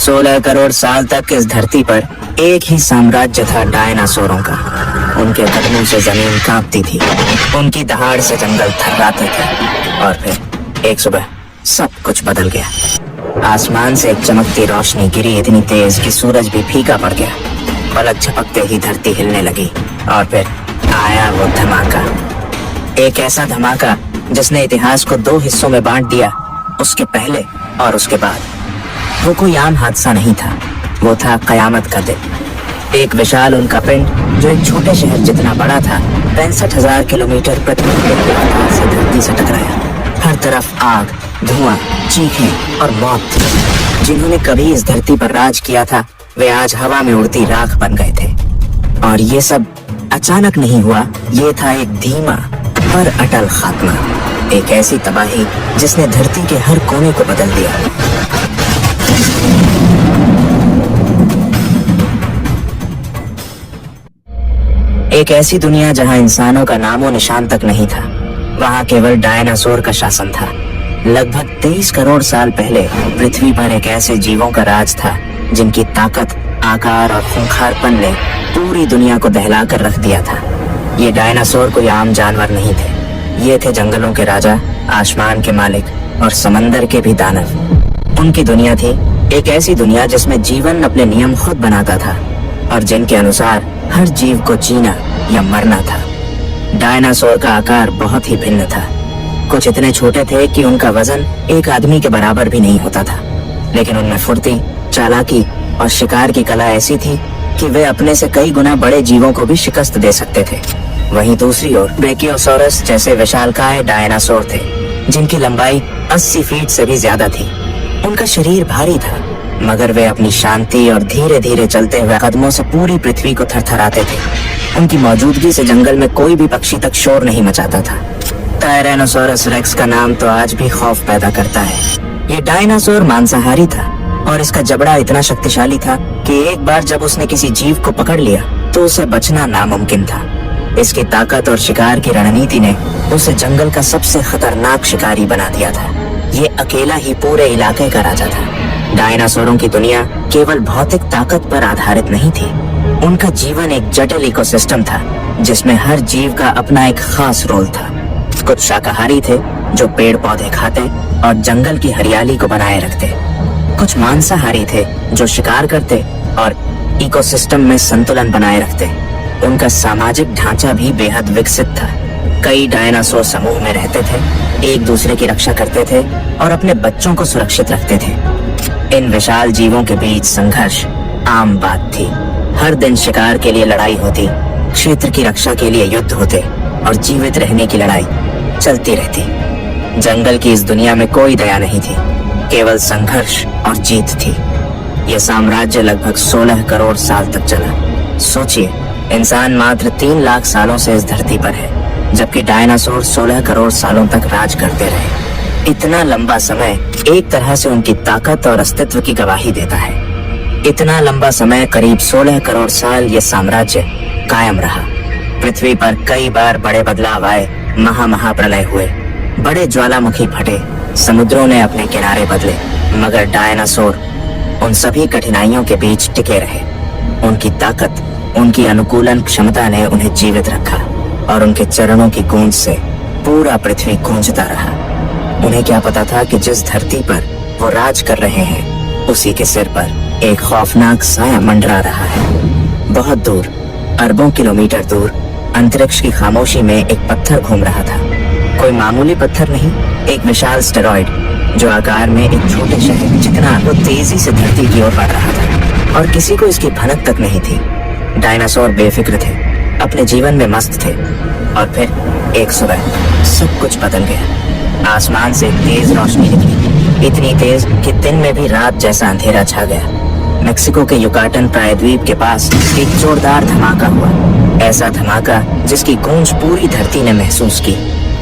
16 करोड़ साल तक इस धरती पर एक ही साम्राज्य था डायनासोरों का। उनके कदमों से जमीन कांपती थी, उनकी दहाड़ से जंगल थर्राते थे। और फिर एक सुबह सब कुछ बदल गया। आसमान से एक चमकती रोशनी गिरी इतनी तेज कि सूरज भी फीका पड़ गया। पलक झपकते ही धरती हिलने लगी और फिर आया वो धमाका। एक ऐसा धमाका जिसने इतिहास को 2 हिस्सों में बांट दिया, उसके पहले और उसके बाद। वो कोई आम हादसा नहीं था, वो था कयामत का दिन। एक विशाल उल्कापिंड जो एक छोटे शहर जितना बड़ा था, 65,000 किलोमीटर प्रति घंटे की रफ्तार से धरती से टकराया। हर तरफ आग, धुआं, चीखें और मौत थी। जिन्होंने कभी इस धरती पर राज किया था, वे आज हवा में उड़ती राख बन गए थे। और ये सब अचानक नहीं हुआ, ये था एक धीमा पर अटल खात्मा, एक ऐसी तबाही जिसने धरती के हर कोने को बदल दिया। एक ऐसी दुनिया जहां इंसानों का नामो निशान तक नहीं था, वहां केवल डायनासोर का शासन था। लगभग 23 करोड़ साल पहले पृथ्वी पर एक ऐसे जीवों का राज था जिनकी ताकत, आकार और खूंखारपन ने पूरी दुनिया को दहला कर रख दिया था। ये डायनासोर कोई आम जानवर नहीं थे, ये थे जंगलों के राजा, आसमान के मालिक और समंदर के भी दानव। उनकी दुनिया थी एक ऐसी दुनिया जिसमें जीवन अपने नियम खुद बनाता था और जिनके अनुसार हर जीव को जीना या मरना था। डायनासोर का आकार बहुत ही भिन्न था। कुछ इतने छोटे थे कि उनका वजन एक आदमी के बराबर भी नहीं होता था, लेकिन उनमें फुर्ती, चालाकी और शिकार की कला ऐसी थी कि वे अपने से कई गुना बड़े जीवों को भी शिकस्त दे सकते थे। वहीं दूसरी ओर ब्रेकियोसॉरस जैसे विशालकाय डायनासोर थे, जिनकी लंबाई 80 फीट से भी ज्यादा थी। उनका शरीर भारी था, मगर वे अपनी शांति और धीरे धीरे चलते हुए कदमों से पूरी पृथ्वी को थरथराते थे। उनकी मौजूदगी से जंगल में कोई भी पक्षी तक शोर नहीं मचाता था। टायरेनोसोरस रेक्स का नाम तो आज भी खौफ पैदा करता है। ये डायनासोर मांसाहारी था और इसका जबड़ा इतना शक्तिशाली था कि एक बार जब उसने किसी जीव को पकड़ लिया तो उसे बचना नामुमकिन था। इसकी ताकत और शिकार की रणनीति ने उसे जंगल का सबसे खतरनाक शिकारी बना दिया था। ये अकेला ही पूरे इलाके का राजा था। डायनासोरों की दुनिया केवल भौतिक ताकत पर आधारित नहीं थी। उनका जीवन एक जटिल इकोसिस्टम था जिसमें हर जीव का अपना एक खास रोल था। कुछ शाकाहारी थे जो पेड़ पौधे खाते और जंगल की हरियाली को बनाए रखते। कुछ मांसाहारी थे जो शिकार करते और इकोसिस्टम में संतुलन बनाए रखते। उनका सामाजिक ढांचा भी बेहद विकसित था। कई डायनासोर समूह में रहते थे, एक दूसरे की रक्षा करते थे और अपने बच्चों को सुरक्षित रखते थे। इन विशाल जीवों के बीच संघर्ष आम बात थी। हर दिन शिकार के लिए लड़ाई होती, क्षेत्र की रक्षा के लिए युद्ध होते और जीवित रहने की लड़ाई चलती रहती। जंगल की इस दुनिया में कोई दया नहीं थी, केवल संघर्ष और जीत थी। यह साम्राज्य लगभग 16 करोड़ साल तक चला। सोचिए, इंसान मात्र 3 लाख सालों से इस धरती पर है, जबकि डायनासोर 16 करोड़ सालों तक राज करते रहे। इतना लंबा समय एक तरह से उनकी ताकत और अस्तित्व की गवाही देता है। इतना लंबा समय, करीब 16 करोड़ साल, ये साम्राज्य कायम रहा। पृथ्वी पर कई बार बड़े बदलाव आए, महाप्रलय हुए, बड़े ज्वालामुखी फटे, समुद्रों ने अपने किनारे बदले, मगर डायनासोर उन सभी कठिनाइयों के बीच टिके रहे। उनकी ताकत, उनकी अनुकूलन क्षमता ने उन्हें जीवित रखा और उनके चरणों की गूंज से पूरा पृथ्वी गूंजता रहा। उन्हें क्या पता था कि जिस धरती पर वो राज कर रहे हैं, उसी के सिर पर एक खौफनाक साया मंडरा रहा है। बहुत दूर, अरबों किलोमीटर दूर, अंतरिक्ष की खामोशी में एक पत्थर घूम रहा था। कोई मामूली पत्थर नहीं, एक विशाल स्टेरॉइड जो आकार में एक छोटे शहर जितना, वो तेजी से धरती की ओर बढ़ रहा था और किसी को इसकी भनक तक नहीं थी। डायनासोर बेफिक्र थे, अपने जीवन में मस्त थे। और फिर एक सुबह सब कुछ बदल गया। आसमान से तेज रोशनी निकली, इतनी तेज कि दिन में भी रात जैसा अंधेरा छा गया। मेक्सिको के युकाटन प्रायद्वीप के पास एक जोरदार धमाका हुआ, ऐसा धमाका जिसकी गूंज पूरी धरती ने महसूस की।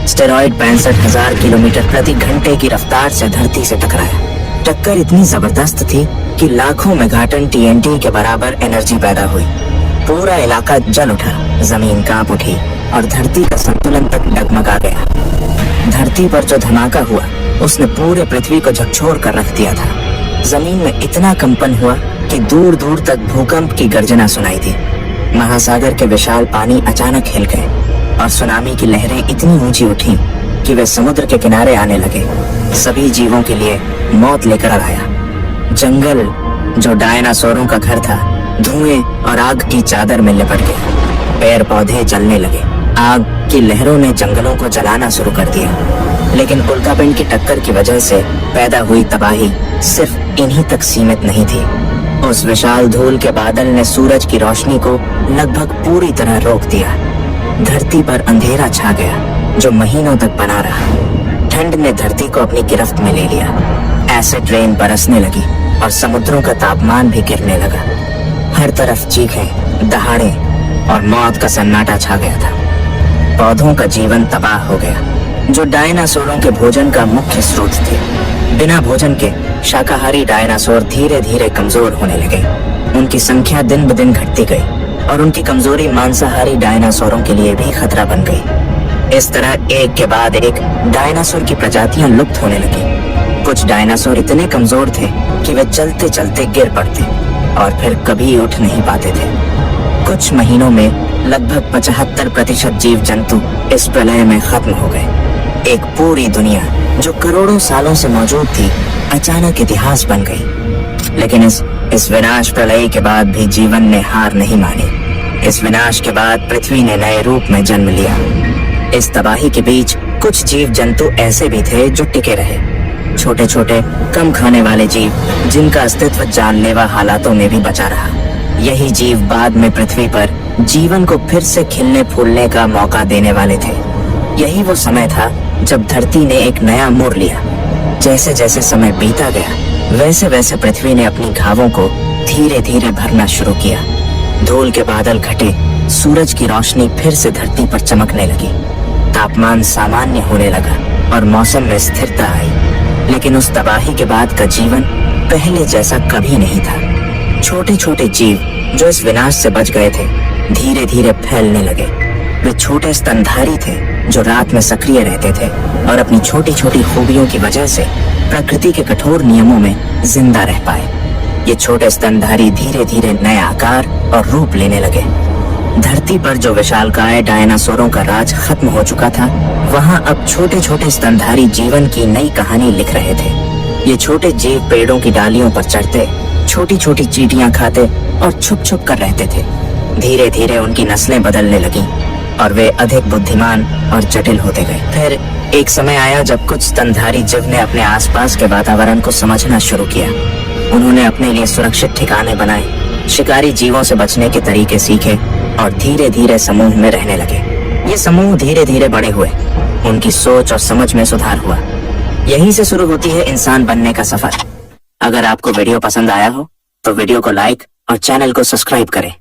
स्टेरॉइड 65,000 किलोमीटर प्रति घंटे की रफ्तार से धरती से टकराया। टक्कर इतनी जबरदस्त थी कि लाखों मेगाटन TNT के बराबर एनर्जी पैदा हुई। पूरा इलाका जल उठा, जमीन कांप उठी और धरती का संतुलन तक डगमगा गया। धरती पर जो धमाका हुआ उसने पूरे पृथ्वी को झकझोर कर रख दिया था। जमीन में इतना कंपन हुआ कि दूर दूर तक भूकंप की गर्जना सुनाई दी। महासागर के विशाल पानी अचानक हिल गए और सुनामी की लहरें इतनी ऊंची उठी कि वे समुद्र के किनारे आने लगे। सभी जीवों के लिए मौत लेकर आया। जंगल जो डायनासोरों का घर था धुएं और आग की चादर में लिपट गया। पेड़ पौधे जलने लगे। आग की लहरों ने जंगलों को जलाना शुरू कर दिया। लेकिन उल्कापिंड की टक्कर की वजह से पैदा हुई तबाही सिर्फ इन्हीं तक सीमित नहीं थी। उस विशाल धूल के बादल ने सूरज की रोशनी को लगभग पूरी तरह रोक दिया। धरती पर अंधेरा छा गया जो महीनों तक बना रहा। ठंड ने धरती को अपनी गिरफ्त में ले लिया। एसिड रेन बरसने लगी और समुद्रों का तापमान भी गिरने लगा। हर तरफ चीखें, दहाड़े और मौत का सन्नाटा छा गया था। पौधों का जीवन तबाह हो गया जो डायनासोरों के भोजन का मुख्य स्रोत थे। बिना भोजन के शाकाहारी डायनासोर धीरे धीरे कमजोर होने लगे। उनकी संख्या दिन ब दिन घटती गई और उनकी कमजोरी मांसाहारी डायनासोरों के लिए भी खतरा बन गई। इस तरह एक के बाद एक डायनासोर की प्रजातियां लुप्त होने लगी। कुछ डायनासोर इतने कमजोर थे कि वे चलते चलते गिर पड़ते और फिर कभी उठ नहीं पाते थे। कुछ महीनों में लगभग 75% जीव जंतु इस प्रलय में खत्म हो गए। एक पूरी दुनिया जो करोड़ों सालों से मौजूद थी अचानक इतिहास बन गई। लेकिन इस विनाश प्रलय के बाद भी जीवन ने हार नहीं मानी। इस विनाश के बाद पृथ्वी ने नए रूप में जन्म लिया। इस तबाही के बीच कुछ जीव जंतु ऐसे भी थे जो टिके रहे। छोटे छोटे कम खाने वाले जीव जिनका अस्तित्व जानलेवा हालातों में भी बचा रहा। यही जीव बाद में पृथ्वी पर जीवन को फिर से खिलने फूलने का मौका देने वाले थे। यही वो समय था जब धरती ने एक नया मोड़ लिया। जैसे जैसे समय बीता गया वैसे वैसे पृथ्वी ने अपनी घावों को धीरे धीरे भरना शुरू किया। धूल के बादल घटे, सूरज की रोशनी फिर से धरती पर चमकने लगी। तापमान सामान्य होने लगा और मौसम में स्थिरता आई। लेकिन उस तबाही के बाद का जीवन पहले जैसा कभी नहीं था। छोटे छोटे जीव जो इस विनाश से बच गए थे धीरे धीरे फैलने लगे। वे छोटे स्तनधारी थे जो रात में सक्रिय रहते थे और अपनी छोटी छोटी खूबियों की वजह से प्रकृति के कठोर नियमों में जिंदा रह पाए। ये छोटे स्तनधारी धीरे धीरे नए आकार और रूप लेने लगे। धरती पर जो विशालकाय डायनासोरों का राज खत्म हो चुका था, वहां अब छोटे छोटे स्तनधारी जीवन की नई कहानी लिख रहे थे। ये छोटे जीव पेड़ों की डालियों पर चढ़ते, छोटी छोटी चींटियां खाते और छुप छुप कर रहते थे। धीरे धीरे उनकी नस्लें बदलने लगी और वे अधिक बुद्धिमान और जटिल होते गए। फिर एक समय आया जब कुछ स्तनधारी जीव ने अपने आसपास के वातावरण को समझना शुरू किया। उन्होंने अपने लिए सुरक्षित ठिकाने बनाए, शिकारी जीवों से बचने के तरीके सीखे और धीरे धीरे समूह में रहने लगे। ये समूह धीरे धीरे बड़े हुए, उनकी सोच और समझ में सुधार हुआ। यहीं से शुरू होती है इंसान बनने का सफर। अगर आपको वीडियो पसंद आया हो तो वीडियो को लाइक और चैनल को सब्सक्राइब करें।